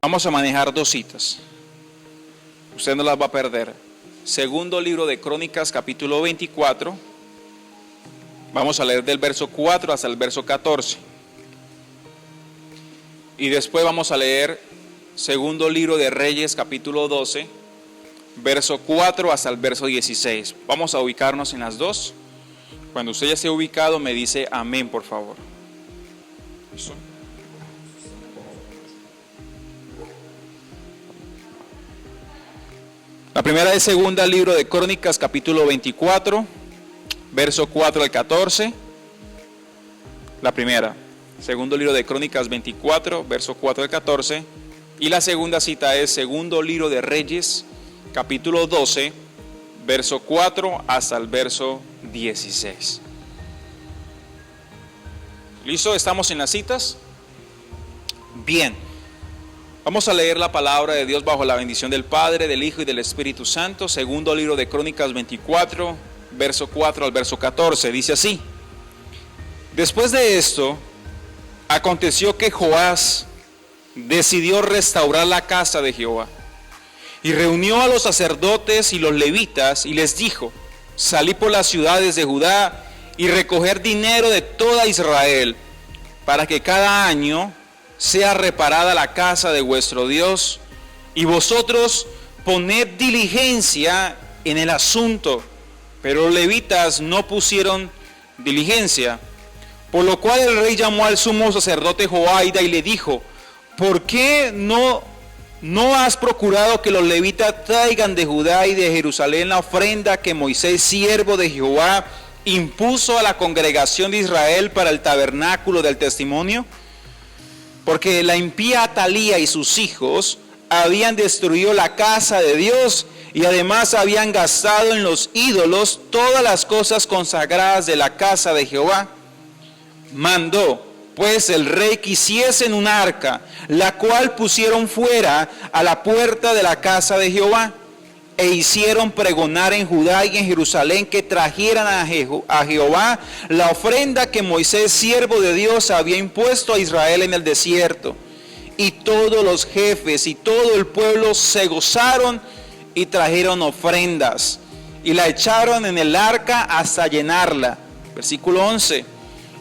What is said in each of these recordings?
Vamos a manejar dos citas. Usted no las va a perder. Segundo libro de Crónicas, capítulo 24. Vamos a leer del verso 4 hasta el verso 14. Y después vamos a leer segundo libro de Reyes, capítulo 12, verso 4 hasta el verso 16. Vamos a ubicarnos en las dos. Cuando usted ya esté ubicado, me dice amén, por favor. ¿Listo? La primera es segunda libro de Crónicas, capítulo 24, verso 4 al 14. La primera, segundo libro de Crónicas 24, verso 4 al 14. Y la segunda cita es segundo libro de Reyes, capítulo 12, verso 4 hasta el verso 16. ¿Listo? ¿Estamos en las citas? Bien. Vamos a leer la palabra de Dios bajo la bendición del Padre, del Hijo y del Espíritu Santo. Segundo libro de Crónicas 24, verso 4 al verso 14. Dice así: Después de esto, aconteció que Joás decidió restaurar la casa de Jehová. Y reunió a los sacerdotes y los levitas y les dijo: Salid por las ciudades de Judá y recoger dinero de toda Israel, para que cada año sea reparada la casa de vuestro Dios, y vosotros poned diligencia en el asunto. Pero los levitas no pusieron diligencia, por lo cual el rey llamó al sumo sacerdote Joaida y le dijo: ¿por qué no has procurado que los levitas traigan de Judá y de Jerusalén la ofrenda que Moisés, siervo de Jehová, impuso a la congregación de Israel para el tabernáculo del testimonio? Porque la impía Atalía y sus hijos habían destruido la casa de Dios y además habían gastado en los ídolos todas las cosas consagradas de la casa de Jehová. Mandó pues el rey que hiciesen un arca, la cual pusieron fuera a la puerta de la casa de Jehová, e hicieron pregonar en Judá y en Jerusalén que trajeran a Jehová la ofrenda que Moisés, siervo de Dios, había impuesto a Israel en el desierto. Y todos los jefes y todo el pueblo se gozaron y trajeron ofrendas, y la echaron en el arca hasta llenarla. Versículo 11.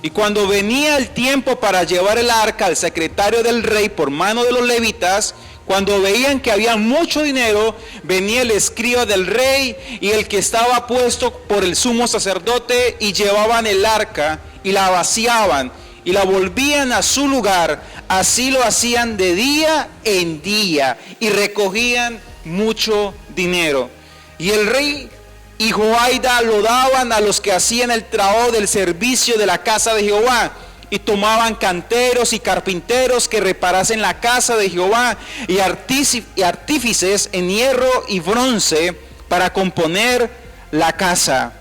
Y cuando venía el tiempo para llevar el arca al secretario del rey por mano de los levitas, cuando veían que había mucho dinero, venía el escriba del rey y el que estaba puesto por el sumo sacerdote, y llevaban el arca y la vaciaban y la volvían a su lugar. Así lo hacían de día en día y recogían mucho dinero. Y el rey y Joaida lo daban a los que hacían el trabajo del servicio de la casa de Jehová, y tomaban canteros y carpinteros que reparasen la casa de Jehová, y artífices en hierro y bronce para componer la casa.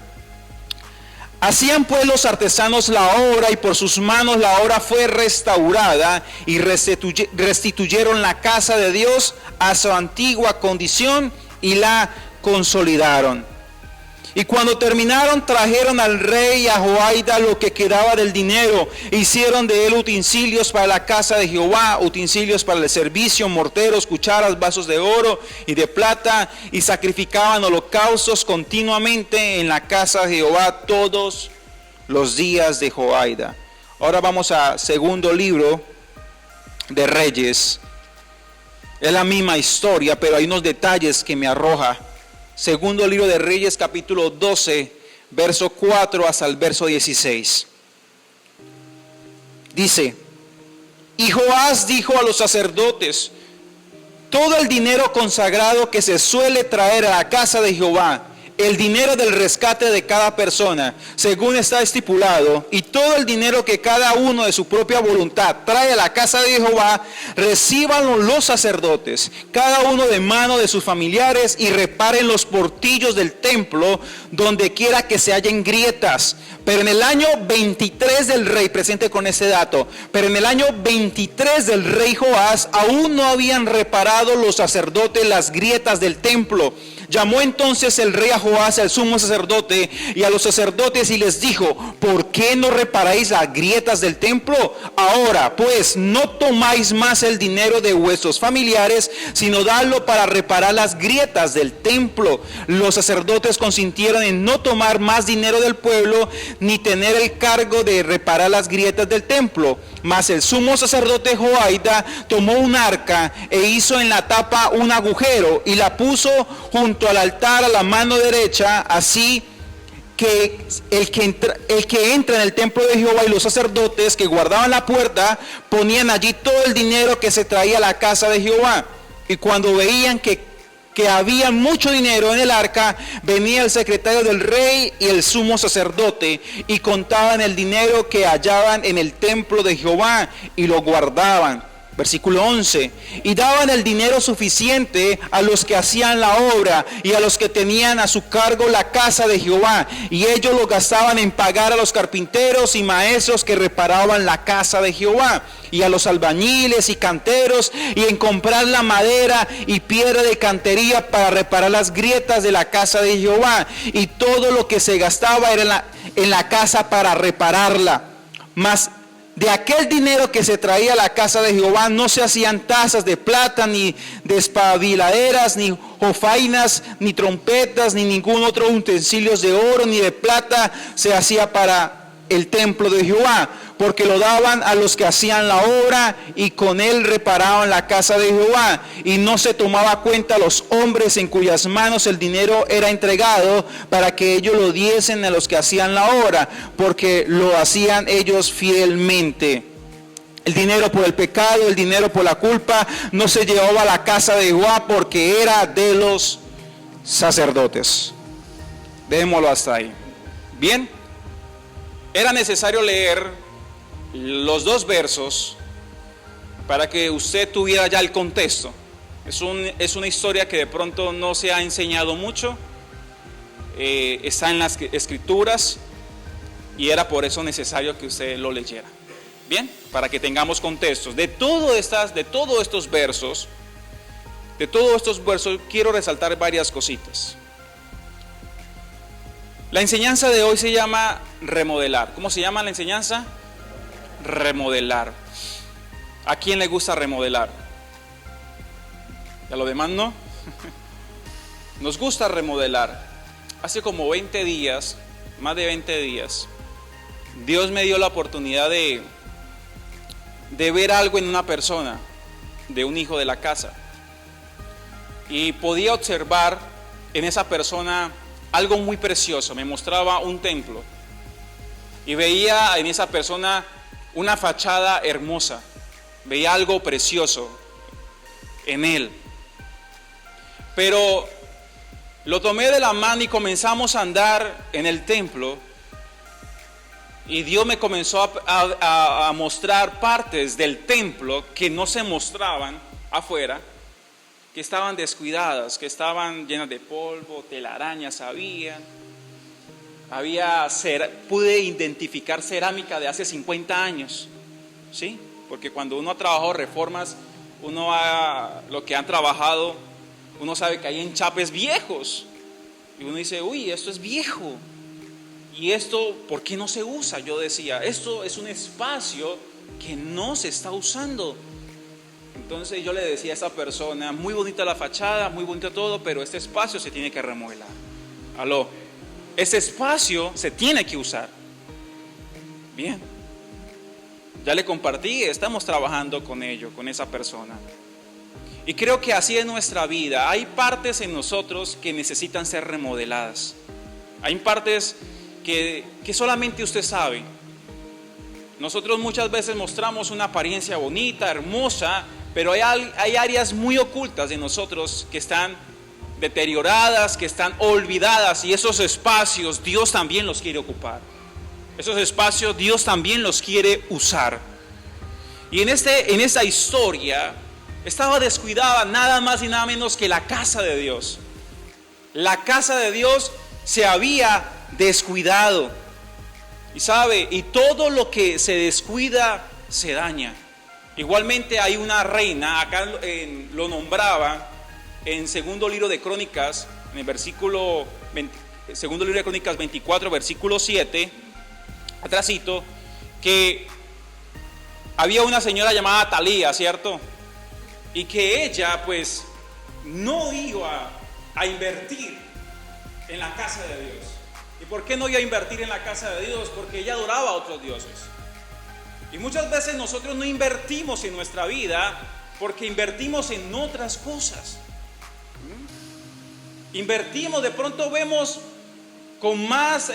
Hacían pues los artesanos la obra, y por sus manos la obra fue restaurada, y restituyeron la casa de Dios a su antigua condición y la consolidaron. Y cuando terminaron, trajeron al rey y a Joaida lo que quedaba del dinero. Hicieron de él utensilios para la casa de Jehová, utensilios para el servicio, morteros, cucharas, vasos de oro y de plata, y sacrificaban holocaustos continuamente en la casa de Jehová todos los días de Joaida. Ahora vamos a segundo libro de Reyes. Es la misma historia, pero hay unos detalles que me arroja. Segundo libro de Reyes, capítulo 12, verso 4 hasta el verso 16. Dice: Y Joás dijo a los sacerdotes: todo el dinero consagrado que se suele traer a la casa de Jehová, el dinero del rescate de cada persona, según está estipulado, y todo el dinero que cada uno de su propia voluntad trae a la casa de Jehová, recíbanlo los sacerdotes, cada uno de mano de sus familiares, y reparen los portillos del templo donde quiera que se hallen grietas. Pero en el año 23 del rey, presente con ese dato, pero en el año 23 del rey Joás, aún no habían reparado los sacerdotes las grietas del templo, Llamó entonces el rey a Joás, al sumo sacerdote, y a los sacerdotes, y les dijo: ¿por qué no reparáis las grietas del templo? Ahora pues no tomáis más el dinero de vuestros familiares, sino dadlo para reparar las grietas del templo. Los sacerdotes consintieron en no tomar más dinero del pueblo, ni tener el cargo de reparar las grietas del templo. Mas el sumo sacerdote Joiada tomó un arca e hizo en la tapa un agujero y la puso junto al altar a la mano derecha, así que el que entra en el templo de Jehová y los sacerdotes que guardaban la puerta ponían allí todo el dinero que se traía a la casa de Jehová. Y cuando veían que había mucho dinero en el arca, venía el secretario del rey y el sumo sacerdote y contaban el dinero que hallaban en el templo de Jehová y lo guardaban. Versículo 11, y daban el dinero suficiente a los que hacían la obra y a los que tenían a su cargo la casa de Jehová, y ellos lo gastaban en pagar a los carpinteros y maestros que reparaban la casa de Jehová, y a los albañiles y canteros, y en comprar la madera y piedra de cantería para reparar las grietas de la casa de Jehová, y todo lo que se gastaba era en la casa para repararla. Mas de aquel dinero que se traía a la casa de Jehová no se hacían tazas de plata, ni despabiladeras, ni jofainas, ni trompetas, ni ningún otro utensilios de oro, ni de plata se hacía para el templo de Jehová, porque lo daban a los que hacían la obra y con él reparaban la casa de Jehová, y no se tomaba cuenta a los hombres en cuyas manos el dinero era entregado para que ellos lo diesen a los que hacían la obra, porque lo hacían ellos fielmente. El dinero por el pecado, el dinero por la culpa no se llevaba a la casa de Jehová, porque era de los sacerdotes. Dejémoslo hasta ahí. Bien, era necesario leer los dos versos para que usted tuviera ya el contexto. Es una historia que de pronto no se ha enseñado mucho, está en las escrituras, y era por eso necesario que usted lo leyera. Bien, para que tengamos contextos. De todos estos versos quiero resaltar varias cositas. La enseñanza de hoy se llama remodelar. ¿Cómo se llama la enseñanza? Remodelar. ¿A quién le gusta remodelar? ¿Y a lo demás no? Nos gusta remodelar. Hace como 20 días, más de 20 días, Dios me dio la oportunidad de ver algo en una persona, de un hijo de la casa. Y podía observar en esa persona algo muy precioso. Me mostraba un templo y veía en esa persona una fachada hermosa, veía algo precioso en él. Pero lo tomé de la mano y comenzamos a andar en el templo, y Dios me comenzó a mostrar partes del templo que no se mostraban afuera, que estaban descuidadas, que estaban llenas de polvo, telarañas pude identificar cerámica de hace 50 años, ¿sí? Porque cuando uno ha trabajado reformas, lo que han trabajado, uno sabe que hay enchapes viejos, y uno dice: uy, esto es viejo, y esto, ¿por qué no se usa? Yo decía, esto es un espacio que no se está usando. Entonces yo le decía a esa persona: muy bonita la fachada, muy bonito todo, pero este espacio se tiene que remodelar. Ese espacio se tiene que usar. Bien, ya le compartí, estamos trabajando con ello, con esa persona. Y creo que así es nuestra vida. Hay partes en nosotros que necesitan ser remodeladas. Hay partes que solamente usted sabe. Nosotros muchas veces mostramos una apariencia bonita, hermosa, pero hay áreas muy ocultas de nosotros que están deterioradas, que están olvidadas, y esos espacios Dios también los quiere ocupar. Esos espacios Dios también los quiere usar. Y en esta historia estaba descuidada nada más y nada menos que la casa de Dios. La casa de Dios se había descuidado. Y todo lo que se descuida se daña. Igualmente hay una reina, acá lo nombraba en segundo libro de Crónicas, en el versículo 20, segundo libro de Crónicas 24, versículo 7, atrásito, que había una señora llamada Atalía, ¿cierto? Y que ella pues no iba a invertir en la casa de Dios. ¿Y por qué no iba a invertir en la casa de Dios? Porque ella adoraba a otros dioses. Y muchas veces nosotros no invertimos en nuestra vida porque invertimos en otras cosas. Invertimos, de pronto vemos con más,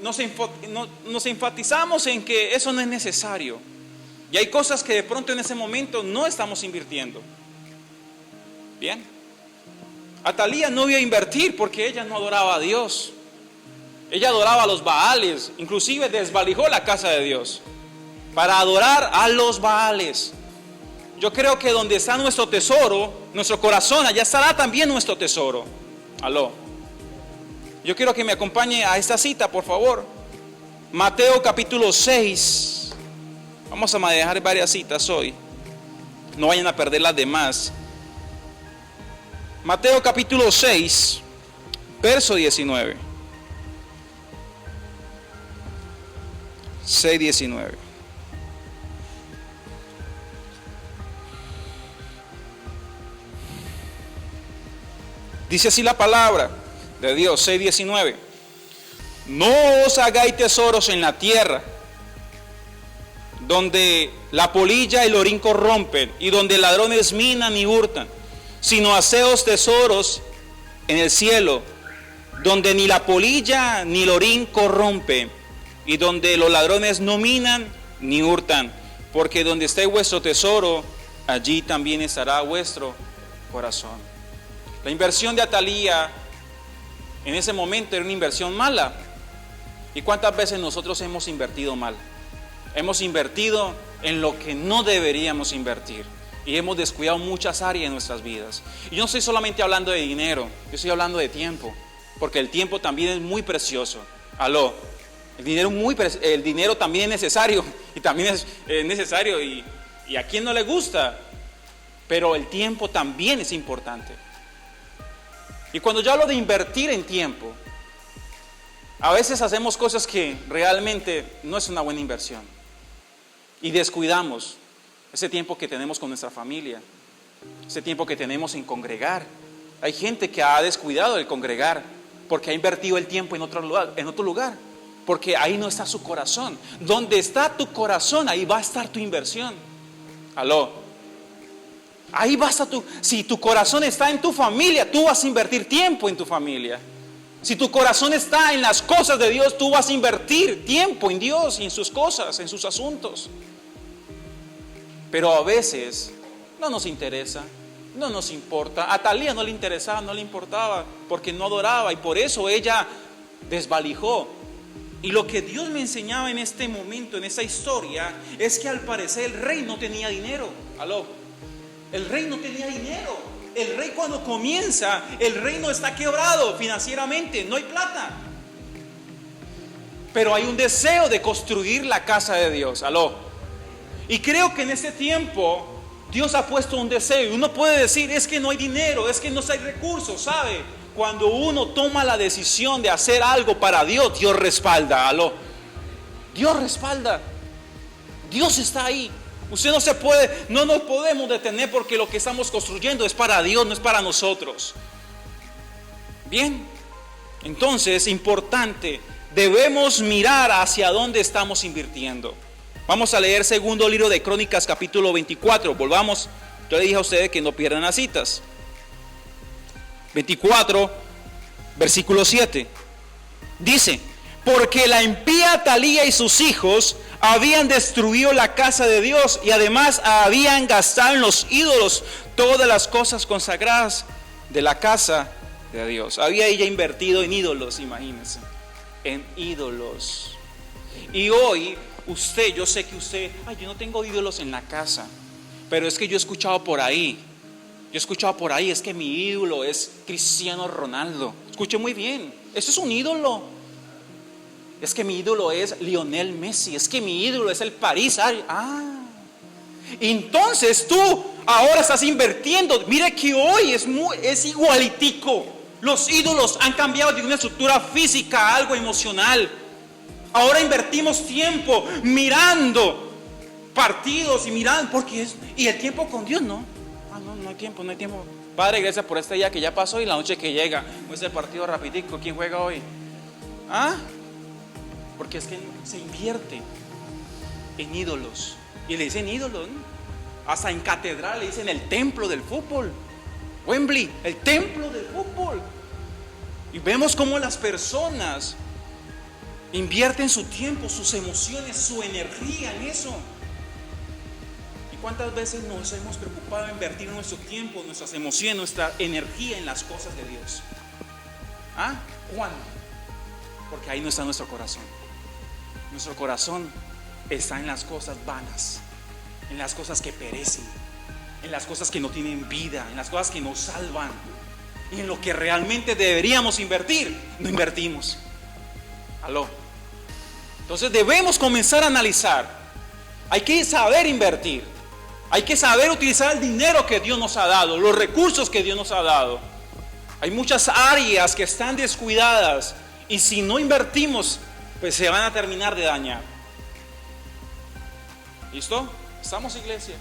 nos enfatizamos en que eso no es necesario. Y hay cosas que de pronto en ese momento no estamos invirtiendo. Bien. Atalía no iba a invertir porque ella no adoraba a Dios. Ella adoraba a los Baales, inclusive desvalijó la casa de Dios para adorar a los Baales. Yo creo que donde está nuestro tesoro, nuestro corazón, allá estará también nuestro tesoro. Aló. Yo quiero que me acompañe a esta cita, por favor. Mateo capítulo 6. Vamos a manejar varias citas hoy. No vayan a perder las demás. Mateo capítulo 6, verso 19. 6:19. Dice así la palabra de Dios, 6:19. No os hagáis tesoros en la tierra, donde la polilla y el orín corrompen, y donde ladrones minan y hurtan, sino haceos tesoros en el cielo, donde ni la polilla ni el orín corrompen, y donde los ladrones no minan ni hurtan, porque donde esté vuestro tesoro, allí también estará vuestro corazón. La inversión de Atalía en ese momento era una inversión mala. ¿Y cuántas veces nosotros hemos invertido mal? Hemos invertido en lo que no deberíamos invertir y hemos descuidado muchas áreas de nuestras vidas. Y yo no estoy solamente hablando de dinero, yo estoy hablando de tiempo, porque el tiempo también es muy precioso. Aló. El dinero también es necesario, y también es necesario, y a quien no le gusta, pero el tiempo también es importante. Y cuando yo hablo de invertir en tiempo, a veces hacemos cosas que realmente no es una buena inversión, y descuidamos ese tiempo que tenemos con nuestra familia, ese tiempo que tenemos en congregar. Hay gente que ha descuidado el congregar porque ha invertido el tiempo en otro lugar. Porque ahí no está su corazón. Donde está tu corazón, ahí va a estar tu inversión. Aló. Ahí va a estar si tu corazón está en tu familia, tú vas a invertir tiempo en tu familia. Si tu corazón está en las cosas de Dios, tú vas a invertir tiempo en Dios y en sus cosas, en sus asuntos. Pero a veces no nos interesa, no nos importa. A Atalía no le interesaba, no le importaba, porque no adoraba, y por eso ella desvalijó. Y lo que Dios me enseñaba en este momento, en esta historia, es que al parecer el rey no tenía dinero. Aló. El rey no tenía dinero. El rey, cuando comienza, el rey no está quebrado financieramente, no hay plata. Pero hay un deseo de construir la casa de Dios. Aló. Y creo que en este tiempo Dios ha puesto un deseo. Y uno puede decir, es que no hay dinero, es que no hay recursos, ¿sabe? Cuando uno toma la decisión de hacer algo para Dios, Dios respalda. Aló. Dios respalda. Dios está ahí. Usted no nos podemos detener, porque lo que estamos construyendo es para Dios, no es para nosotros. Bien. Entonces, importante, debemos mirar hacia dónde estamos invirtiendo. Vamos a leer segundo libro de Crónicas capítulo 24. Volvamos. Yo le dije a ustedes que no pierdan las citas. 24, versículo 7. Dice: porque la impía Atalía y sus hijos habían destruido la casa de Dios, y además habían gastado en los ídolos todas las cosas consagradas de la casa de Dios. Había ella invertido en ídolos, imagínense, en ídolos. Y hoy yo sé que usted, yo no tengo ídolos en la casa, pero es que yo he escuchado por ahí, es que mi ídolo es Cristiano Ronaldo. Escuche muy bien, eso es un ídolo. Es que mi ídolo es Lionel Messi, es que mi ídolo es el París. Entonces tú ahora estás invirtiendo. Mire que hoy es igualitico. Los ídolos han cambiado de una estructura física a algo emocional. Ahora invertimos tiempo mirando partidos y mirando, y el tiempo con Dios no. No hay tiempo, no hay tiempo. Padre, gracias por este día que ya pasó y la noche que llega. Es el partido rapidico, ¿quién juega hoy? Porque es que se invierte en ídolos. Y le dicen ídolos, ¿no? Hasta en catedral le dicen el templo del fútbol. Wembley, el templo del fútbol. Y vemos cómo las personas invierten su tiempo, sus emociones, su energía en eso. ¿Y cuántas veces nos hemos preocupado en invertir nuestro tiempo, nuestras emociones, nuestra energía en las cosas de Dios? ¿Cuándo? Porque ahí no está nuestro corazón. Nuestro corazón está en las cosas vanas, en las cosas que perecen, en las cosas que no tienen vida, en las cosas que nos salvan. Y en lo que realmente deberíamos invertir, no invertimos. Aló. Entonces debemos comenzar a analizar. Hay que saber invertir. Hay que saber utilizar el dinero que Dios nos ha dado, los recursos que Dios nos ha dado. Hay muchas áreas que están descuidadas y si no invertimos, pues se van a terminar de dañar. ¿Listo? ¿Estamos, iglesia?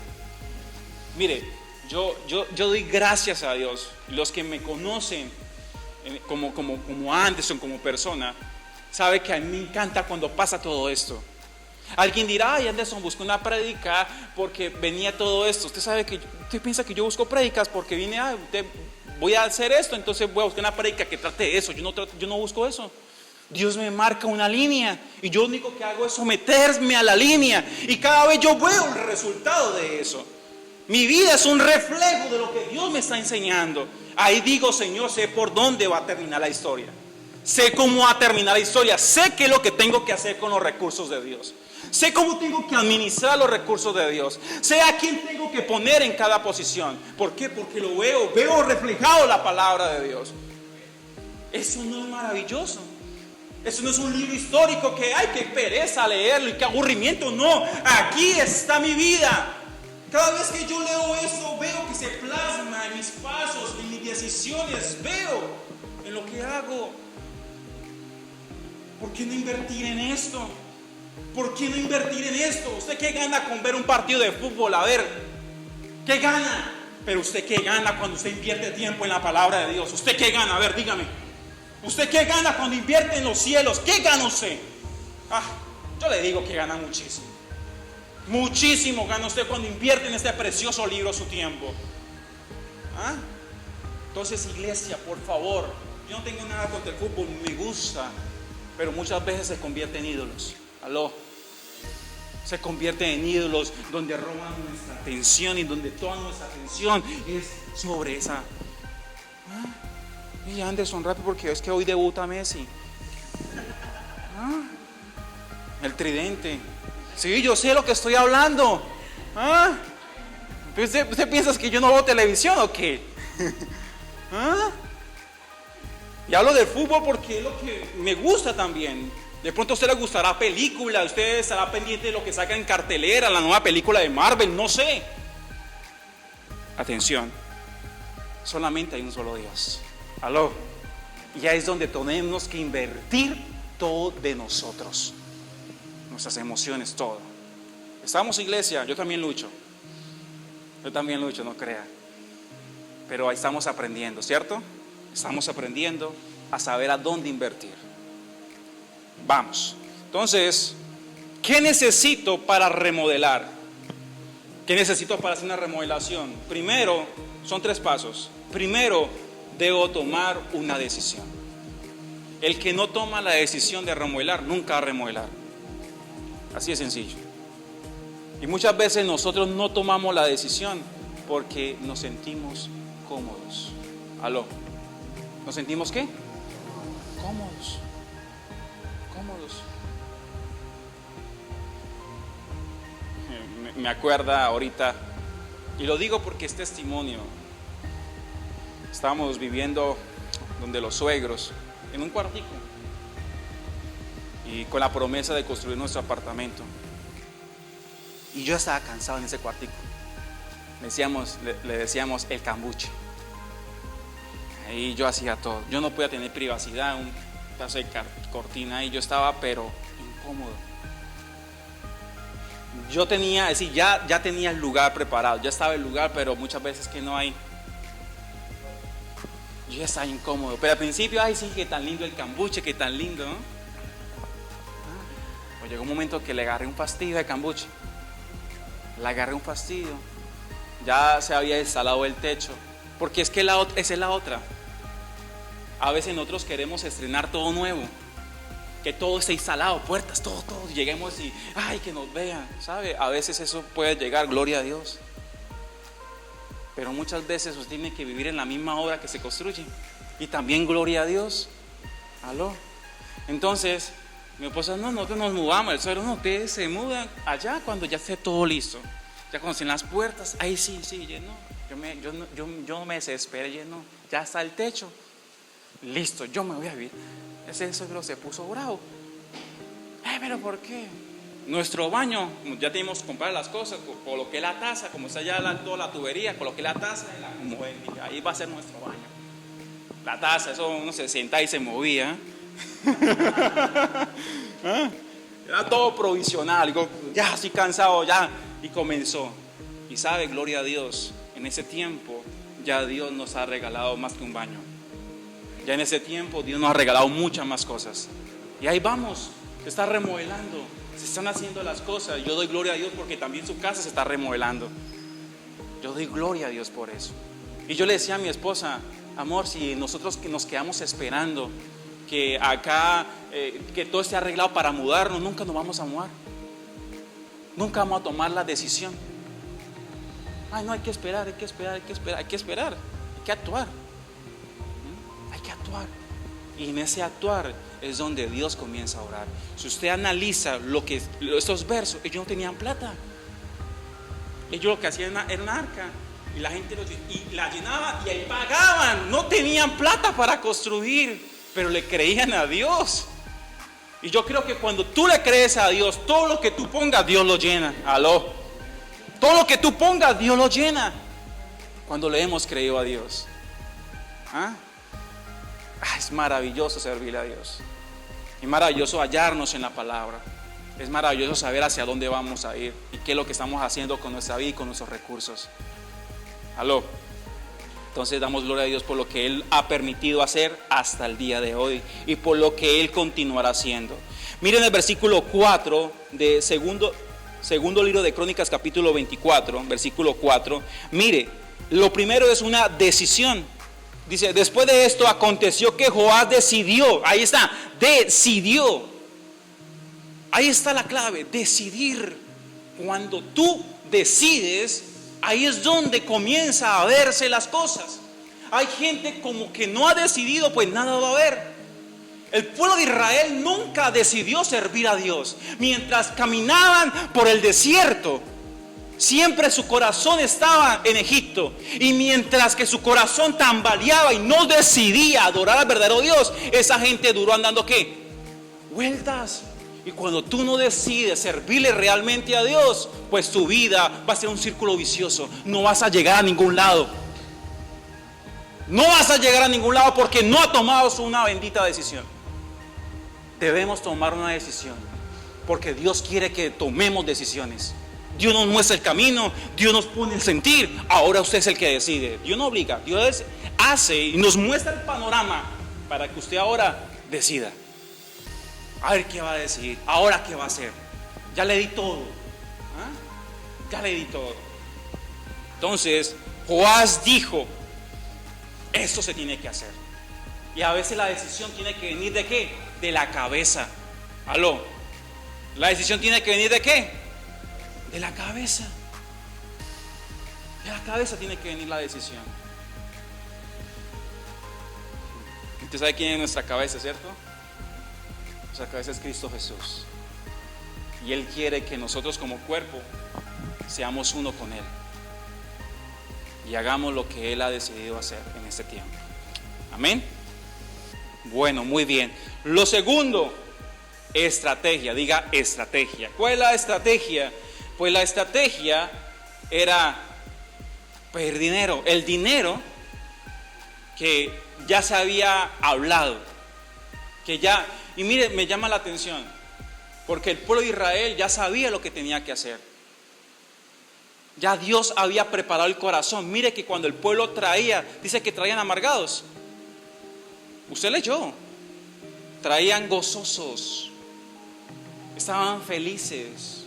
Mire, yo doy gracias a Dios. Los que me conocen como Anderson, como persona, sabe que a mí me encanta cuando pasa todo esto. Alguien dirá, ay, Anderson buscó una prédica porque venía todo esto. Usted piensa que yo busco prédicas porque vine voy a hacer esto, entonces voy a buscar una prédica que trate de eso. Yo no busco eso. Dios me marca una línea y yo lo único que hago es someterme a la línea y cada vez yo veo el resultado de eso. Mi vida es un reflejo de lo que Dios me está enseñando. Ahí digo, Señor, sé por dónde va a terminar la historia. Sé cómo va a terminar la historia. Sé qué es lo que tengo que hacer con los recursos de Dios. Sé cómo tengo que administrar los recursos de Dios. Sé a quién tengo que poner en cada posición. ¿Por qué? Porque lo veo reflejado la palabra de Dios. Eso no es maravilloso. Eso no es un libro histórico que hay que pereza leerlo y que aburrimiento. No, aquí está mi vida. Cada vez que yo leo eso, veo que se plasma en mis pasos, en mis decisiones, veo en lo que hago. ¿Por qué no invertir en esto? ¿Por qué no invertir en esto? ¿Usted qué gana con ver un partido de fútbol? A ver, ¿qué gana? Pero usted qué gana cuando usted invierte tiempo en la palabra de Dios. ¿Usted qué gana? A ver, dígame. ¿Usted qué gana cuando invierte en los cielos? ¿Qué gana usted? Yo le digo que gana muchísimo. Muchísimo gana usted cuando invierte en este precioso libro su tiempo. Entonces, iglesia, por favor, yo no tengo nada contra el fútbol, me gusta, pero muchas veces se convierte en ídolos. Aló. Se convierte en ídolos donde roban nuestra atención y donde toda nuestra atención es sobre esa. Y Anderson, rápido, porque es que hoy debuta Messi. El tridente. Sí, yo sé lo que estoy hablando. ¿Usted piensa que yo no veo televisión o qué? Y hablo del fútbol porque es lo que me gusta también. De pronto a usted le gustará película, usted estará pendiente de lo que saca en cartelera, la nueva película de Marvel, no sé. Atención, solamente hay un solo Dios. Aló. Y ahí es donde tenemos que invertir todo de nosotros. Nuestras emociones, todo. Estamos, iglesia, yo también lucho. No crea. Pero ahí estamos aprendiendo, ¿cierto? Estamos aprendiendo a saber a dónde invertir. Vamos. Entonces, ¿qué necesito para remodelar? ¿Qué necesito para hacer una remodelación? Primero, son 3 pasos. Primero, debo tomar una decisión. El que no toma la decisión de remodelar, nunca va a remodelar. Así de sencillo. Y muchas veces nosotros no tomamos la decisión porque nos sentimos cómodos. Aló. ¿Nos sentimos qué? Cómodos. Me acuerda ahorita, y lo digo porque es testimonio. Estábamos viviendo donde los suegros, en un cuartico, y con la promesa de construir nuestro apartamento. Y yo estaba cansado en ese cuartico. Le decíamos el cambuche. Ahí yo hacía todo. Yo no podía tener privacidad, un pedazo de cortina ahí. Yo estaba pero incómodo. Yo tenía, es decir, ya tenía el lugar preparado, ya estaba el lugar, pero muchas veces que no hay. Yo ya estaba incómodo. Pero al principio, ay sí, que tan lindo el cambuche, que tan lindo, ¿no? Pues llegó un momento que le agarré un fastidio al cambuche. Le agarré un fastidio. Ya se había instalado el techo. Porque es que esa es la otra. A veces nosotros queremos estrenar todo nuevo, que todo esté instalado, puertas, todo, y lleguemos y, ay, que nos vean, ¿sabe? A veces eso puede llegar, gloria a Dios. Pero muchas veces usted tiene que vivir en la misma obra que se construye. Y también gloria a Dios. ¿Aló? Entonces, mi esposa, no, nosotros nos mudamos, el suegro, no, ustedes se mudan allá cuando ya esté todo listo. Ya cuando estén las puertas, ahí sí, no. Yo no me desesperé, no. Ya está el techo. Listo, yo me voy a vivir. Ese suegro se puso bravo. Pero ¿por qué? Nuestro baño, ya teníamos que comprar las cosas, coloqué la taza, como está ya toda la tubería, coloqué la taza y la acomodé. Ahí va a ser nuestro baño. La taza, eso uno se sentaba y se movía. Era todo provisional. Digo, ya estoy cansado, ya. Y comenzó. Y sabe, gloria a Dios, en ese tiempo ya Dios nos ha regalado más que un baño. Ya en ese tiempo Dios nos ha regalado muchas más cosas. Y ahí vamos, se está remodelando, se están haciendo las cosas. Yo doy gloria a Dios porque también su casa se está remodelando. Yo doy gloria a Dios por eso. Y yo le decía a mi esposa, amor, si nosotros que nos quedamos esperando que acá, que todo esté arreglado para mudarnos, nunca nos vamos a mudar. Nunca vamos a tomar la decisión. Ay, no, hay que esperar, hay que actuar. Y en ese actuar es donde Dios comienza a orar. Si usted analiza estos versos, ellos no tenían plata. Ellos lo que hacían era una arca y la gente la llenaba y ahí pagaban. No tenían plata para construir, pero le creían a Dios. Y yo creo que cuando tú le crees a Dios, todo lo que tú pongas, Dios lo llena. Aló. Todo lo que tú pongas, Dios lo llena. Cuando le hemos creído a Dios. Es maravilloso servirle a Dios. Es maravilloso hallarnos en la palabra. Es maravilloso saber hacia dónde vamos a ir y qué es lo que estamos haciendo con nuestra vida y con nuestros recursos. Aló. Entonces damos gloria a Dios por lo que Él ha permitido hacer hasta el día de hoy y por lo que Él continuará haciendo. Miren el versículo 4 de segundo libro de Crónicas, capítulo 24, versículo 4. Mire, lo primero es una decisión. Dice, después de esto aconteció que Joás decidió. Ahí está, decidió. Ahí está la clave, decidir. Cuando tú decides, ahí es donde comienza a verse las cosas. Hay gente como que no ha decidido, pues nada va a haber. El pueblo de Israel nunca decidió servir a Dios. Mientras caminaban por el desierto, siempre su corazón estaba en Egipto. Y mientras que su corazón tambaleaba y no decidía adorar al verdadero Dios, esa gente duró andando ¿qué? Vueltas. Y cuando tú no decides servirle realmente a Dios, pues tu vida va a ser un círculo vicioso. No vas a llegar a ningún lado. No vas a llegar a ningún lado porque no has tomado una bendita decisión. Debemos tomar una decisión porque Dios quiere que tomemos decisiones. Dios nos muestra el camino, Dios nos pone el sentir. Ahora usted es el que decide. Dios no obliga, Dios hace y nos muestra el panorama para que usted ahora decida. A ver qué va a decidir, ahora qué va a hacer. Ya le di todo. Ya le di todo. Entonces Joás dijo, esto se tiene que hacer. Y a veces la decisión tiene que venir ¿de qué? De la cabeza. Aló. La decisión tiene que venir ¿de qué? De la cabeza. De la cabeza tiene que venir la decisión. Usted sabe quién es nuestra cabeza, ¿cierto? Nuestra cabeza es Cristo Jesús. Y Él quiere que nosotros como cuerpo seamos uno con Él. Y hagamos lo que Él ha decidido hacer en este tiempo. Amén. Bueno, muy bien. Lo segundo, estrategia. Diga estrategia. ¿Cuál es la estrategia? Pues la estrategia era pedir dinero. El dinero que ya se había hablado. Y mire, me llama la atención, porque el pueblo de Israel ya sabía lo que tenía que hacer. Ya Dios había preparado el corazón. Mire que cuando el pueblo traía, dice que traían amargados. Usted leyó. Traían gozosos. Estaban felices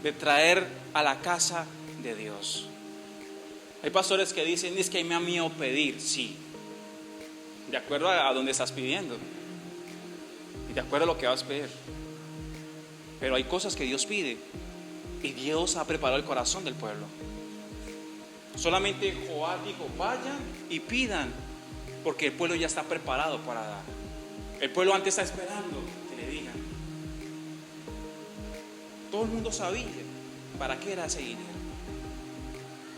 de traer a la casa de Dios. Hay pastores que dicen, es que me ha miedo pedir. Sí, de acuerdo a donde estás pidiendo y de acuerdo a lo que vas a pedir. Pero hay cosas que Dios pide y Dios ha preparado el corazón del pueblo. Solamente Joás dijo, vayan y pidan, porque el pueblo ya está preparado para dar. El pueblo antes está esperando que le digan. Todo el mundo sabía para qué era ese dinero.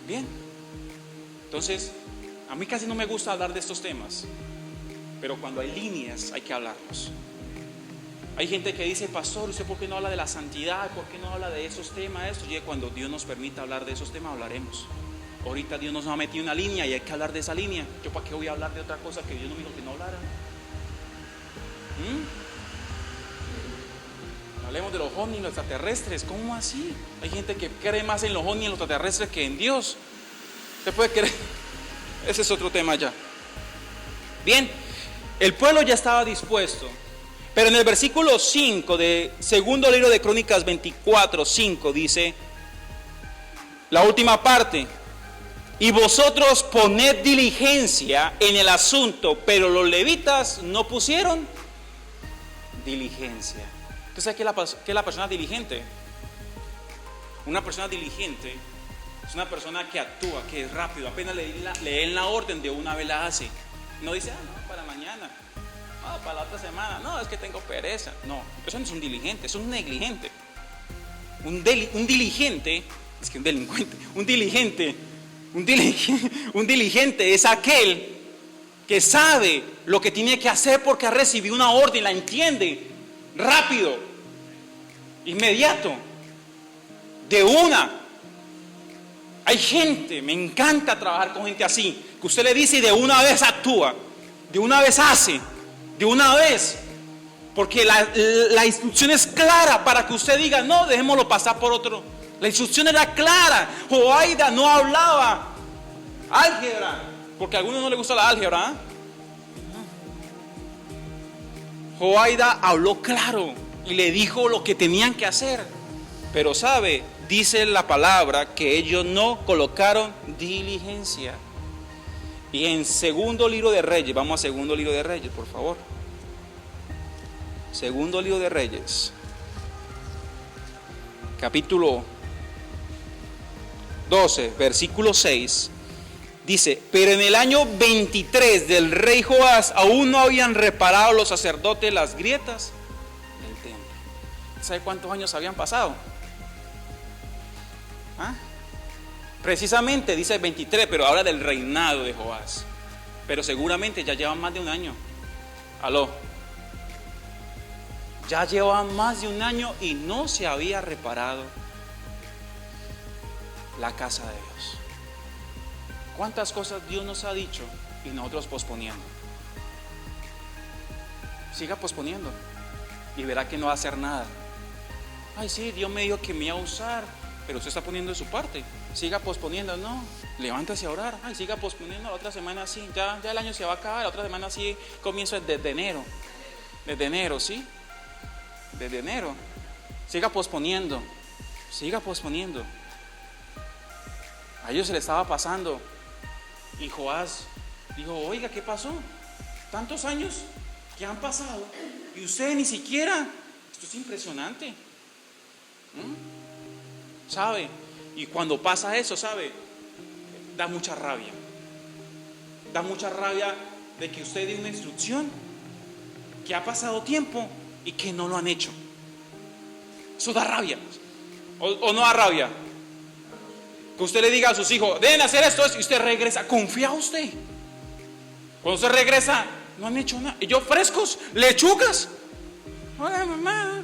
Bien. Entonces, a mí casi no me gusta hablar de estos temas, pero cuando hay líneas hay que hablarlos. Hay gente que dice, pastor, ¿usted por qué no habla de la santidad? ¿Por qué no habla de esos temas? Y cuando Dios nos permita hablar de esos temas, hablaremos. Ahorita Dios nos ha metido una línea y hay que hablar de esa línea. ¿Yo para qué voy a hablar de otra cosa que Dios no me dijo que no hablara? Hablemos de los ovnis, los extraterrestres. ¿Cómo así? Hay gente que cree más en los ovnis y en los extraterrestres que en Dios. ¿Se puede creer? Ese es otro tema ya. Bien, el pueblo ya estaba dispuesto. Pero en el versículo 5 de segundo libro de Crónicas 24:5 dice, la última parte: y vosotros poned diligencia en el asunto, pero los levitas no pusieron diligencia. ¿Usted sabe qué es la persona diligente? Una persona diligente es una persona que actúa, que es rápido. Apenas le den la orden, de una vez la hace. No dice, no, para mañana, no, para la otra semana, no, es que tengo pereza. No, eso no es un diligente, es un negligente. Un diligente, es que un delincuente, un diligente es aquel que sabe lo que tiene que hacer porque ha recibido una orden, la entiende rápido, inmediato, de una. Hay gente, me encanta trabajar con gente así, que usted le dice y de una vez actúa, de una vez hace, de una vez, porque la instrucción es clara para que usted diga, no, dejémoslo pasar por otro. La instrucción era clara. Joaida no hablaba álgebra, porque a algunos no les gusta la álgebra, ¿eh? Joaida habló claro y le dijo lo que tenían que hacer. Pero sabe, dice la palabra que ellos no colocaron diligencia. Y en segundo libro de Reyes, vamos a segundo libro de Reyes, por favor. Segundo libro de Reyes, capítulo 12, versículo 6, dice, pero en el año 23 del rey Joás aún no habían reparado los sacerdotes las grietas del templo. ¿Sabe cuántos años habían pasado? Precisamente dice 23, pero ahora del reinado de Joás. Pero seguramente ya llevan más de un año. Aló. Ya llevaban más de un año y no se había reparado la casa de Dios. ¿Cuántas cosas Dios nos ha dicho y nosotros posponiendo? Siga posponiendo y verá que no va a hacer nada. Ay, sí, Dios me dijo que me iba a usar, pero usted está poniendo de su parte. Siga posponiendo, no, levántese a orar. Ay, siga posponiendo, la otra semana sí, ya el año se va a acabar, la otra semana sí, comienzo desde enero. Desde enero, ¿sí? Desde enero. Siga posponiendo. Siga posponiendo. A ellos se le estaba pasando. Y Joás dijo, oiga, ¿qué pasó? Tantos años que han pasado y usted ni siquiera. Esto es impresionante. ¿Sabe? Y cuando pasa eso, ¿sabe? Da mucha rabia. Da mucha rabia de que usted dé una instrucción, que ha pasado tiempo y que no lo han hecho. Eso da rabia. ¿O no da rabia? Que usted le diga a sus hijos, deben hacer esto, y usted regresa. ¿Confía usted? Cuando usted regresa, no han hecho nada. Y yo, frescos, lechugas. Hola, mamá.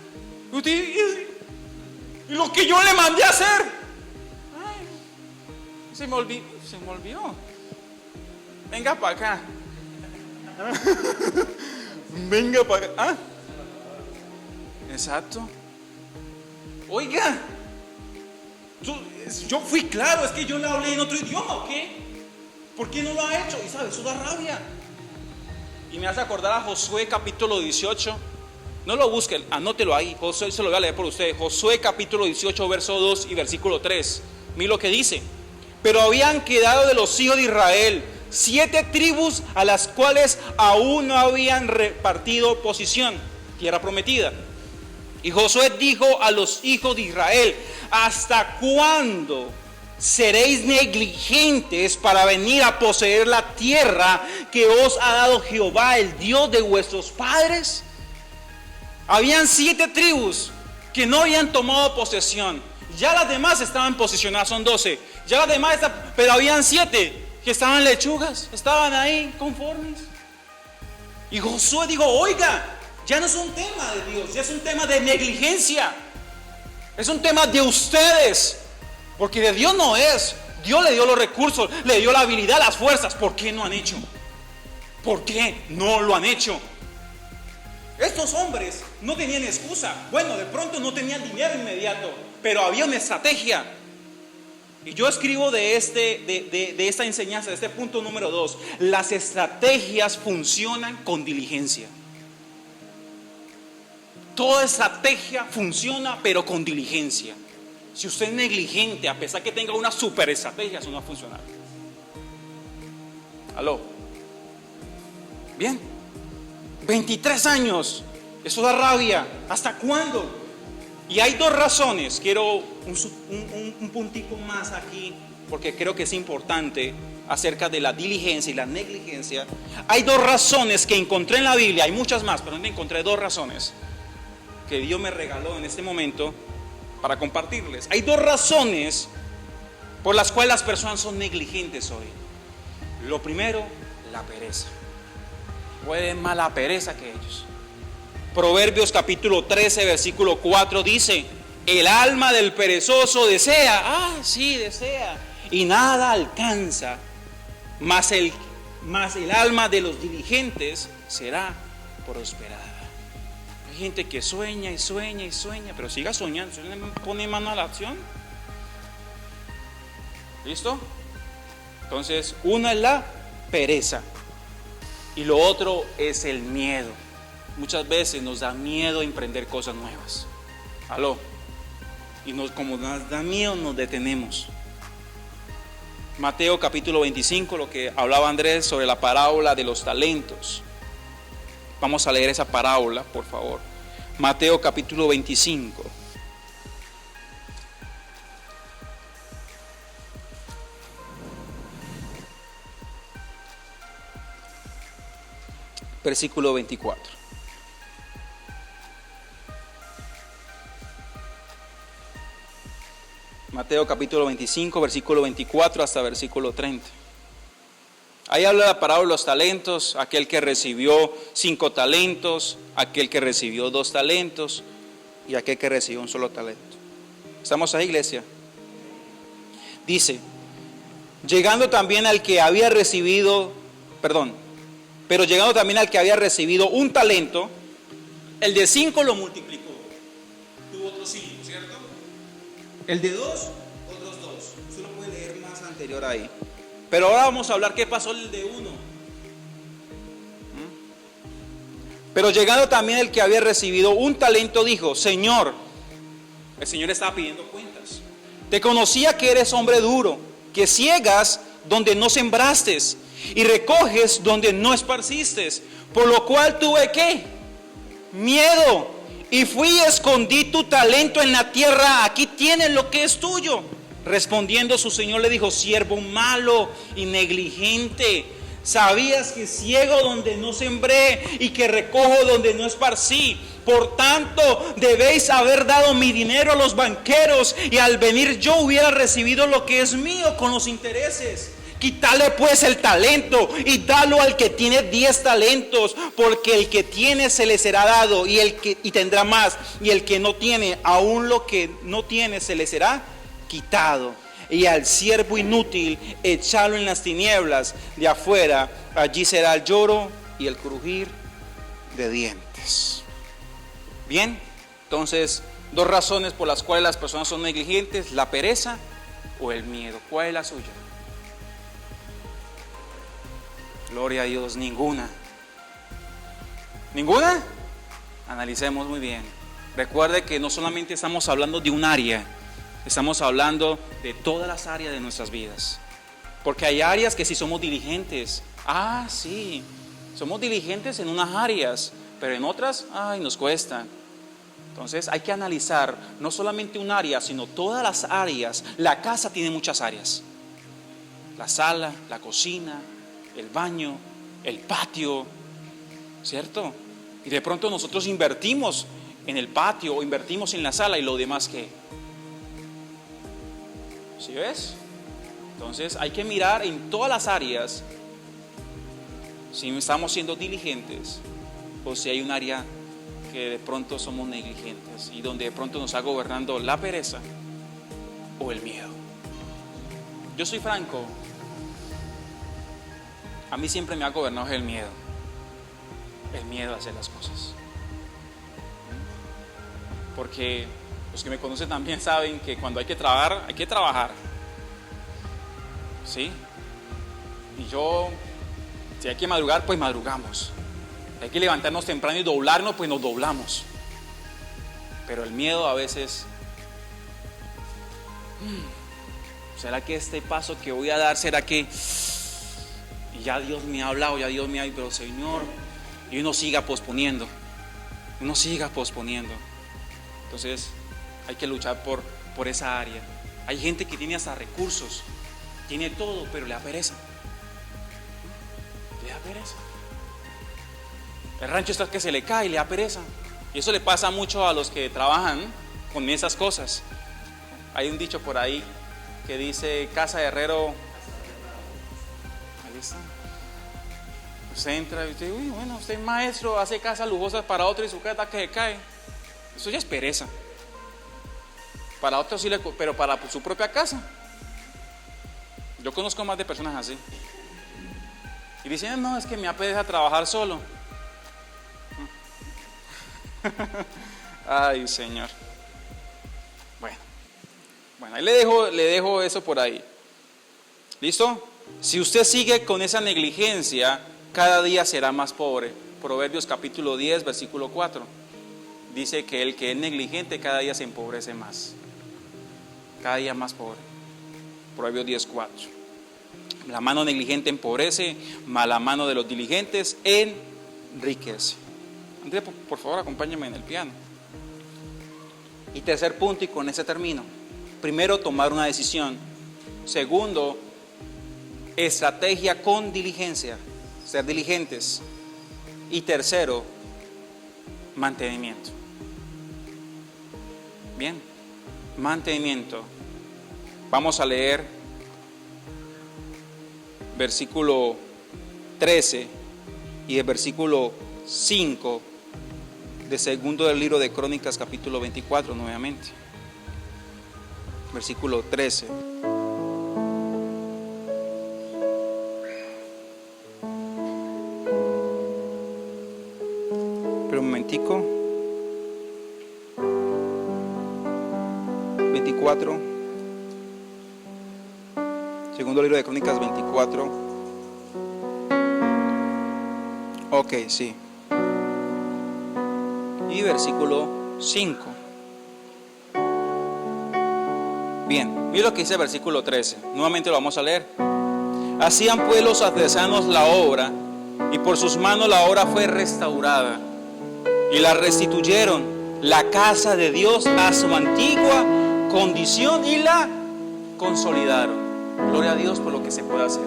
Y lo que yo le mandé a hacer. Ay, se me olvidó. Venga para acá. Venga para acá. ¿Ah? Exacto. Oiga, yo fui claro, es que yo le hablé en otro idioma, ¿ok? ¿Por qué no lo ha hecho? Y sabes, eso da rabia. Y me hace acordar a Josué capítulo 18. No lo busquen, anótelo ahí. Josué, se lo voy a leer por ustedes. Josué capítulo 18, verso 2 y versículo 3. Mira lo que dice. Pero habían quedado de los hijos de Israel 7 tribus a las cuales aún no habían repartido posesión, tierra prometida. Y Josué dijo a los hijos de Israel: ¿hasta cuándo seréis negligentes para venir a poseer la tierra que os ha dado Jehová, el Dios de vuestros padres? Habían 7 tribus que no habían tomado posesión. Ya las demás estaban posicionadas, son 12. Ya las demás pero habían 7 que estaban lechugas, estaban ahí conformes. Y Josué dijo: oiga, ya no es un tema de Dios, ya es un tema de negligencia. Es un tema de ustedes. Porque de Dios no es. Dios le dio los recursos, le dio la habilidad, las fuerzas. ¿Por qué no han hecho? ¿Por qué no lo han hecho? Estos hombres no tenían excusa. Bueno, de pronto no tenían dinero inmediato, pero había una estrategia. Y yo escribo de esta enseñanza, de este punto número 2: las estrategias funcionan con diligencia. Toda estrategia funciona, pero con diligencia. Si usted es negligente, a pesar que tenga una super estrategia, eso no va a funcionar. ¿Aló? Bien. 23 años. Eso da rabia. ¿Hasta cuándo? Y hay 2 razones. Quiero un puntico más aquí, porque creo que es importante acerca de la diligencia y la negligencia. Hay 2 razones que encontré en la Biblia. Hay muchas más, pero encontré 2 razones que Dios me regaló en este momento para compartirles. Hay 2 razones por las cuales las personas son negligentes hoy. Lo primero, la pereza. Pueden más la pereza que ellos. Proverbios capítulo 13, versículo 4 dice: el alma del perezoso desea, desea, y nada alcanza, mas el alma de los diligentes será prosperada. Hay gente que sueña y sueña y sueña, pero siga soñando, pone mano a la acción. ¿Listo? Entonces, una es la pereza y lo otro es el miedo. Muchas veces nos da miedo emprender cosas nuevas. ¿Aló? Y como nos da miedo, nos detenemos. Mateo capítulo 25, lo que hablaba Andrés sobre la parábola de los talentos. Vamos a leer esa parábola, por favor. Mateo capítulo 25. Versículo 24. Mateo capítulo 25, versículo 24 hasta versículo 30. Ahí habla la parábola de los talentos: aquel que recibió 5 talentos, aquel que recibió 2 talentos y aquel que recibió un solo talento. ¿Estamos ahí, iglesia? Dice: llegando también al que había recibido, pero llegando también al que había recibido un talento, el de 5 lo multiplicó. Tuvo otros 5, ¿cierto? El de 2, otros 2. Usted lo puede leer más anterior ahí. Pero ahora vamos a hablar qué pasó el de 1. Pero llegando también el que había recibido un talento, dijo: Señor, el Señor estaba pidiendo cuentas. Te conocía que eres hombre duro, que ciegas donde no sembraste y recoges donde no esparciste. Por lo cual tuve ¿qué? Miedo, y fui y escondí tu talento en la tierra. Aquí tienes lo que es tuyo. Respondiendo su señor le dijo: siervo malo y negligente, sabías que ciego donde no sembré y que recojo donde no esparcí. Por tanto debéis haber dado mi dinero a los banqueros, y al venir yo hubiera recibido lo que es mío con los intereses. Quítale pues el talento y dalo al que tiene 10 talentos, porque el que tiene se le será dado y tendrá más, y el que no tiene, aún lo que no tiene se le será quitado. Y al siervo inútil echalo en las tinieblas de afuera, allí será el lloro y el crujir de dientes. Bien, entonces, dos razones por las cuales las personas son negligentes: la pereza o el miedo. ¿Cuál es la suya? Gloria a Dios, ninguna. ¿Ninguna? Analicemos muy bien. Recuerde que no solamente estamos hablando de un área, estamos hablando de todas las áreas de nuestras vidas. Porque hay áreas que sí somos diligentes. Sí, somos diligentes en unas áreas, pero en otras, nos cuesta. Entonces hay que analizar no solamente un área, sino todas las áreas. La casa tiene muchas áreas: la sala, la cocina, el baño, el patio, ¿cierto? Y de pronto nosotros invertimos en el patio o invertimos en la sala, y lo demás, ¿qué? ¿Sí ves? Entonces hay que mirar en todas las áreas si estamos siendo diligentes o si hay un área que de pronto somos negligentes y donde de pronto nos está gobernando la pereza o el miedo. Yo soy franco, a mí siempre me ha gobernado el miedo a hacer las cosas. Porque los que me conocen también saben que cuando hay que trabajar. ¿Sí? Y si hay que madrugar, pues madrugamos. Si hay que levantarnos temprano y doblarnos, pues nos doblamos. Pero el miedo a veces, ¿será que este paso que voy a dar, será que y ya Dios me ha hablado, ya Dios me ha dicho, pero Señor, y uno siga posponiendo? Entonces hay que luchar por esa área. Hay gente que tiene hasta recursos, tiene todo, pero le da pereza. El rancho está que se le cae y le da pereza. Y eso le pasa mucho a los que trabajan con esas cosas. Hay un dicho por ahí que dice: casa de herrero. Ahí está. Usted entra y dice: uy, bueno, usted es maestro, hace casas lujosas para otro y su casa que se cae. Eso ya es pereza. Para otros sí, pero para su propia casa. Yo conozco más de personas así. Y dicen: no, es que me apetece trabajar solo. Ay, Señor. Bueno, ahí le dejo eso por ahí. ¿Listo? Si usted sigue con esa negligencia, cada día será más pobre. Proverbios capítulo 10, versículo 4. Dice que el que es negligente cada día se empobrece más. Cada día más pobre. Proverbios 10, 4. La mano negligente empobrece, mas la mano de los diligentes enriquece. Andrés, por favor, acompáñame en el piano. Y tercer punto, y con ese termino. Primero, tomar una decisión. Segundo, estrategia con diligencia, ser diligentes. Y tercero, mantenimiento. Bien, mantenimiento. Vamos a leer versículo 13 y el versículo 5 de segundo del libro de Crónicas capítulo 24 nuevamente. Versículo 13. Pero un momentico. 24. Segundo libro de Crónicas 24. Ok, sí. Y versículo 5. Bien, mira lo que dice el versículo 13. Nuevamente lo vamos a leer. Hacían pues los artesanos la obra, y por sus manos la obra fue restaurada, y la restituyeron la casa de Dios a su antigua condición y la consolidaron. Gloria a Dios por lo que se puede hacer.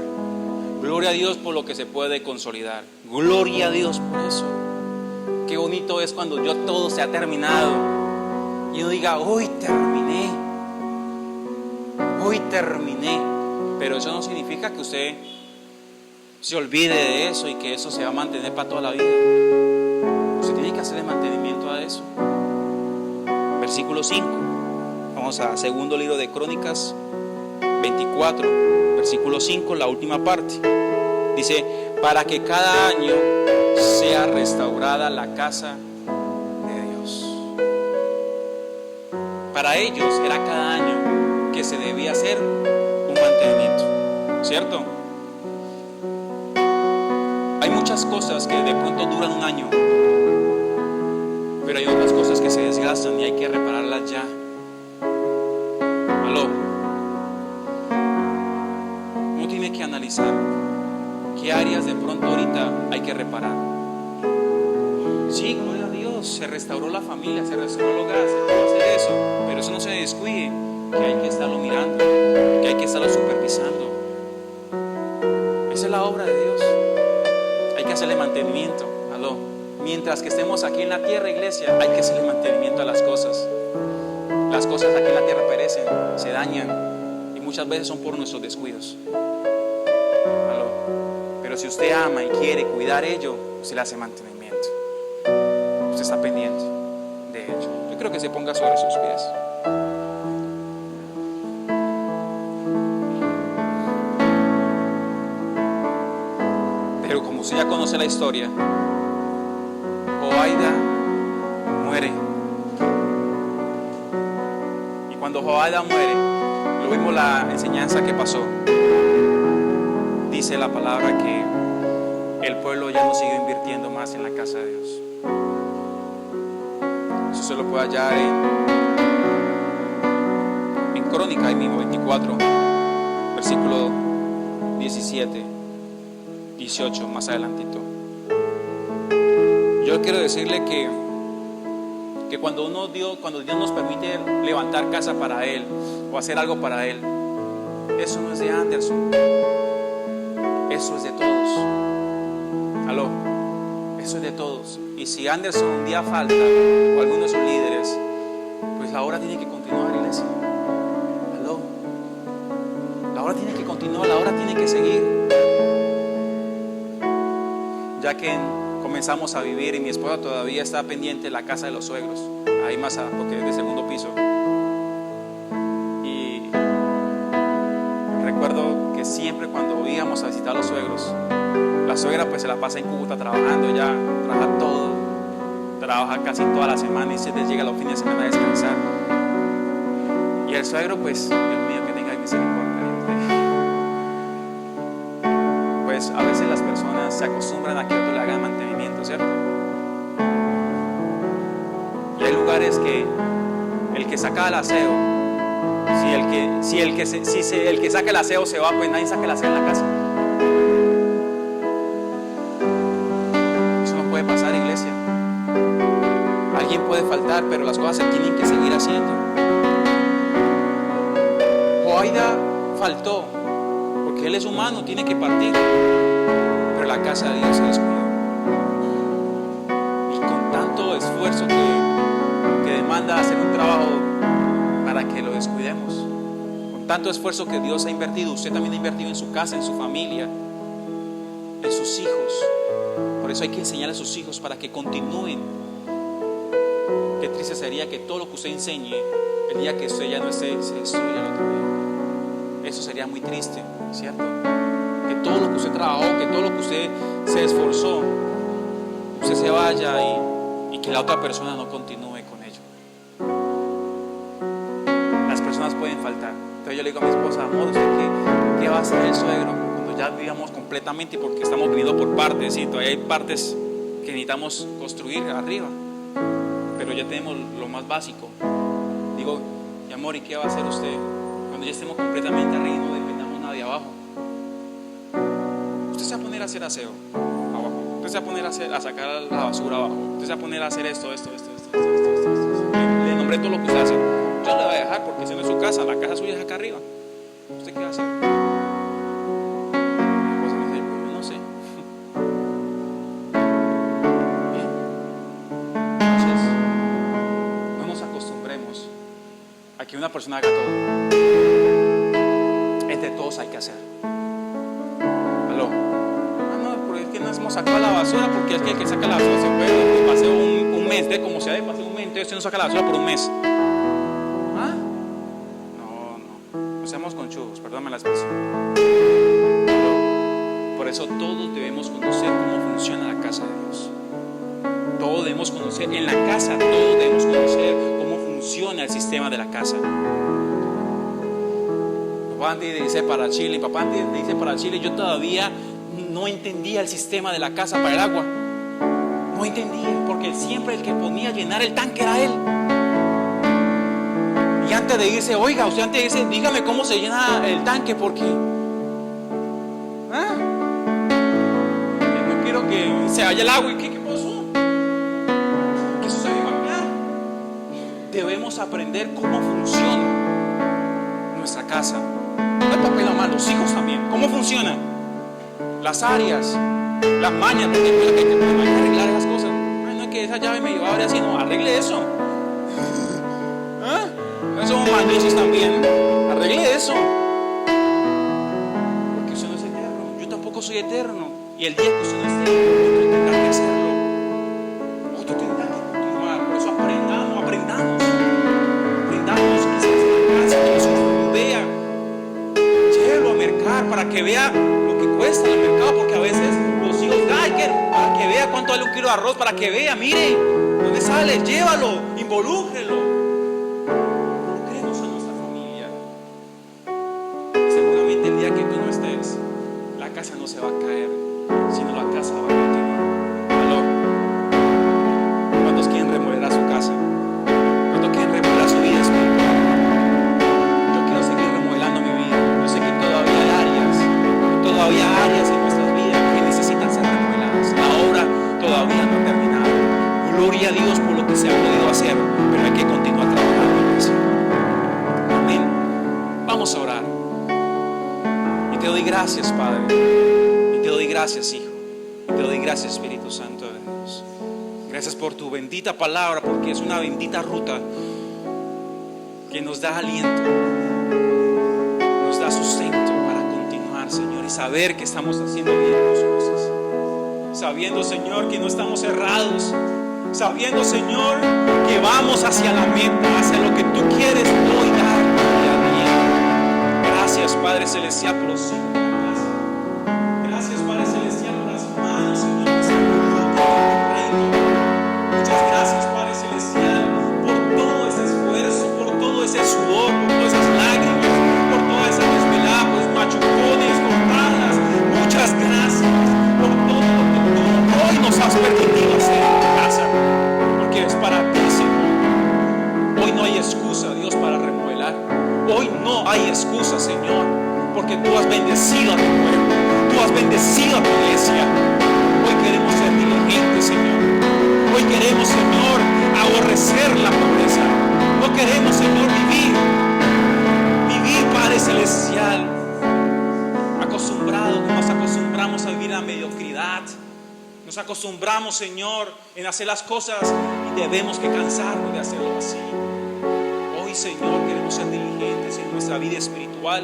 Gloria a Dios por lo que se puede consolidar. Gloria a Dios por eso. Qué bonito es cuando yo todo se ha terminado y uno diga: hoy terminé. Pero eso no significa que usted se olvide de eso y que eso se va a mantener para toda la vida. Usted tiene que hacerle mantenimiento a eso. Versículo 5. Vamos a segundo libro de Crónicas 24, versículo 5, la última parte. Dice, para que cada año sea restaurada la casa de Dios. Para ellos era cada año que se debía hacer un mantenimiento, ¿cierto? Hay muchas cosas que de pronto duran un año, pero hay otras cosas que se desgastan y hay que repararlas ya. Aló. Uno tiene que analizar qué áreas de pronto ahorita hay que reparar. Sí, gloria a Dios, se restauró la familia, se restauró el hogar, se puede hacer eso, pero eso no se descuide, que hay que estarlo mirando, que hay que estarlo supervisando. Esa es la obra de Dios. Hay que hacerle mantenimiento. Aló. Mientras que estemos aquí en la tierra, iglesia, hay que hacerle mantenimiento a las cosas. Las cosas aquí en la tierra perecen, se dañan y muchas veces son por nuestros descuidos. Aló. Pero si usted ama y quiere cuidar ello, usted le hace mantenimiento. Usted está pendiente de ello. Yo creo que se ponga sobre sus pies. Pero como usted ya conoce la historia, Joaida muere. Y cuando Joaida muere, lo vimos la enseñanza que pasó. Dice la palabra que el pueblo ya no siguió invirtiendo más en la casa de Dios. Eso se lo puede hallar en Crónica, ahí mismo, 24, versículo 17, 18, más adelantito. Yo quiero decirle que cuando Dios nos permite levantar casa para Él o hacer algo para Él, eso no es de Anderson, eso es de todos. Aló, eso es de todos. Y si Anderson un día falta o alguno de sus líderes, pues la obra tiene que continuar, iglesia. Aló, la obra tiene que continuar, la obra tiene que seguir. Ya que comenzamos a vivir y mi esposa todavía está pendiente de la casa de los suegros, ahí más porque es de segundo piso. Y recuerdo que siempre cuando íbamos a visitar a los suegros, la suegra pues se la pasa en Cúcuta trabajando, ya trabaja todo, trabaja casi toda la semana y se les llega los fines de semana a descansar. Y el suegro pues, Dios mío, que tenga misericordia. Pues a veces las personas se acostumbran a que otros le hagan mantenimiento, ¿cierto? Y hay lugares que el que saca el aseo, si el que saca el aseo se va, pues nadie saca el aseo en la casa. Eso no puede pasar, iglesia. Alguien puede faltar, pero las cosas se tienen que seguir haciendo. Joaida faltó porque él es humano, tiene que partir, pero la casa de Dios se descuidó. Y con tanto esfuerzo que demanda hacer un trabajo para que lo descuidemos, con tanto esfuerzo que Dios ha invertido, usted también ha invertido en su casa, en su familia, en sus hijos. Por eso hay que enseñar a sus hijos para que continúen. Qué triste sería que todo lo que usted enseñe, el día que usted ya no esté, se destruya el otro día. Eso sería muy triste, ¿cierto? Que todo lo que usted trabajó, que todo lo que usted se esforzó, usted se vaya y que la otra persona no continúe con ello. Las personas pueden faltar. Entonces yo le digo a mi esposa, amor, ¿usted qué va a hacer el suegro cuando ya vivamos completamente? Porque estamos viviendo por partes, ¿sí? Todavía hay partes que necesitamos construir arriba, pero ya tenemos lo más básico. Digo, mi amor, ¿y qué va a hacer usted cuando ya estemos completamente arriba y no dependamos nada de abajo? Usted se va a poner a hacer aseo abajo, usted se va a poner a sacar la basura abajo, usted se va a poner a hacer esto. Le nombré todo lo que usted hace. Yo le voy a dejar porque si no es su casa, la casa suya es acá arriba. ¿Usted qué va a hacer? Mi esposa me dice, pues yo no sé. Bien. Entonces, no nos acostumbremos a que una persona haga todo. Entre todos hay que hacer. Aló. No, porque es que no hemos sacado la basura, porque es que el que saca la basura se puede pasar un mes, de como sea, de pasar un mes, entonces usted no saca la basura por un mes. ¿Ah? No seamos conchudos, perdóname la expresión. Por Por eso todos debemos conocer cómo funciona la casa de Dios. Todos debemos conocer, en la casa todos debemos conocer cómo funciona el sistema de la casa. Papá Andy dice para Chile, papá Andy dice para Chile, yo todavía no entendía el sistema de la casa para el agua. No entendía, porque siempre el que ponía a llenar el tanque era él. Y antes de irse, oiga, usted antes de irse, dígame cómo se llena el tanque, porque no quiero que se vaya el agua. ¿Y qué pasó? ¿Qué sucedió acá? Debemos aprender cómo funciona nuestra casa. No el papel a mano, los hijos también. ¿Cómo funciona? Las áreas, las mañas, porque hay que arreglar esas cosas. Ay, no es que esa llave me llevaba así, no, arregle eso. No somos mañosos también, arregle eso. Porque usted no es eterno, yo tampoco soy eterno. Y el día que usted no esté, usted tendrá que hacerlo. Usted tendrá que continuar. Por eso aprendamos quizás en la casa, que los hijos vea. Llévelo a mercar para que vea lo que cuesta el mercado, porque a veces los hijos, para que vea cuánto vale un kilo de arroz, para que vea, mire, ¿dónde sale? Llévalo, involúcrelo. Involucremos a nuestra familia. Seguramente el día que tú no estés, la casa no se va a caer, sino la casa va a continuar. ¿Aló? ¿Cuántos quieren remodelar su casa? ¿Cuántos quieren remodelar su vida espiritual? Yo quiero seguir remodelando mi vida. Yo sé que todavía hay áreas en nuestras vidas que necesitan ser remodeladas. La obra todavía no ha terminado. Gloria a Dios por lo que se ha podido hacer, pero hay que continuar trabajando en eso. Amén. Vamos a orar. Y te doy gracias, Padre. Y te doy gracias, Hijo. Y te doy gracias, Espíritu Santo de Dios. Gracias por tu bendita palabra, porque es una bendita ruta que nos da aliento, nos da sustento para continuar, Señor, y saber que estamos haciendo bien las cosas. Sabiendo, Señor, que no estamos errados. Sabiendo, Señor, que vamos hacia la meta, hacia lo que tú quieres hoy dar día a día. Gracias, Padre Celestial, por los hijos de la casa. Gracias, Padre Celestial, por las manos, Señor, que se involucran en tu reino. Muchas gracias, Padre Celestial, por todo ese esfuerzo, por todo ese sudor, por todas esas lágrimas, por todas esas desveladas, por los machucones, cortadas. Muchas gracias por todo lo que tú hoy nos has permitido hacer en tu casa, porque es para ti, Señor. Hoy no hay excusa, Dios, para remodelar. Hoy no hay excusa, Señor, porque tú has bendecido a tu pueblo, tú has bendecido a tu iglesia. Hoy queremos ser diligentes, Señor. Hoy queremos, Señor, aborrecer la pobreza. No queremos, Señor, vivir, Padre Celestial, acostumbrado, como nos acostumbramos a vivir en la mediocridad. Nos acostumbramos, Señor, en hacer las cosas y debemos que cansarnos de hacerlo así. Hoy, Señor, queremos ser diligentes en nuestra vida espiritual.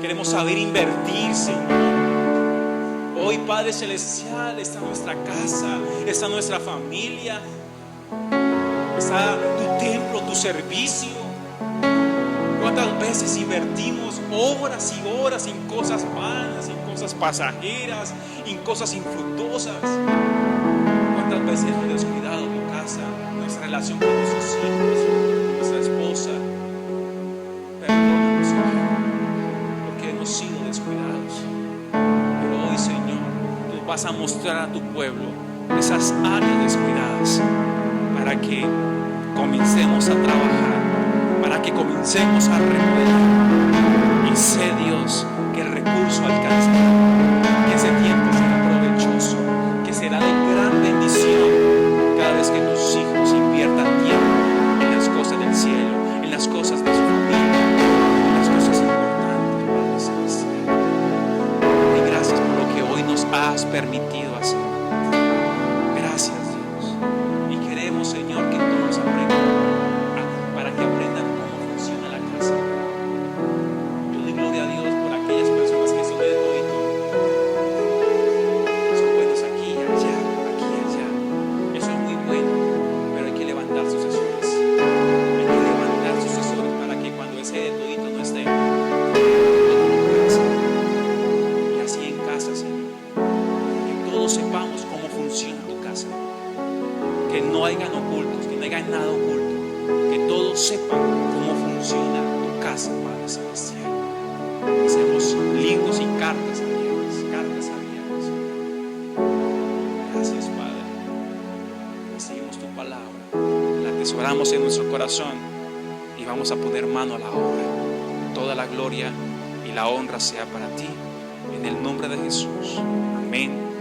Queremos saber invertir, Señor. Hoy, Padre Celestial, está nuestra casa, está nuestra familia, está tu templo, tu servicio. ¿Cuántas veces invertimos horas y horas en cosas vanas, en cosas pasajeras, en cosas infructuosas? ¿Cuántas veces hemos descuidado tu casa, nuestra relación con nuestros hijos, nuestra esposa? Perdónanos, Señor, porque hemos sido descuidados. Pero hoy, Señor, tú vas a mostrar a tu pueblo esas áreas descuidadas para que comencemos a trabajar, para que comencemos a remodelar. Y sé, Dios, que el recurso alcanzará, que ese tiempo será provechoso, que será de gran bendición cada vez que tus hijos inviertan tiempo en las cosas del cielo, en las cosas de su familia, en las cosas importantes, Padre Celestial. Y gracias por lo que hoy nos has permitido hacer. Gracias, Dios. Y queremos, Señor, que todos aprendan, para que aprendan cómo funciona la casa. Yo doy gloria a Dios por aquellas personas que son de todito. Son buenos aquí y allá, aquí y allá. Eso es muy bueno, pero hay que levantar sucesores. Hay que levantar sucesores para que cuando ese de todito no esté, otro lo pueda hacer. Y así en casa, Señor. tengan nada oculto, que todos sepan cómo funciona tu casa, Padre Celestial. Que seamos libros y cartas abiertas, cartas abiertas. Gracias, Padre. Recibimos tu palabra, la atesoramos en nuestro corazón y vamos a poner mano a la obra. Toda la gloria y la honra sea para ti, en el nombre de Jesús. Amén.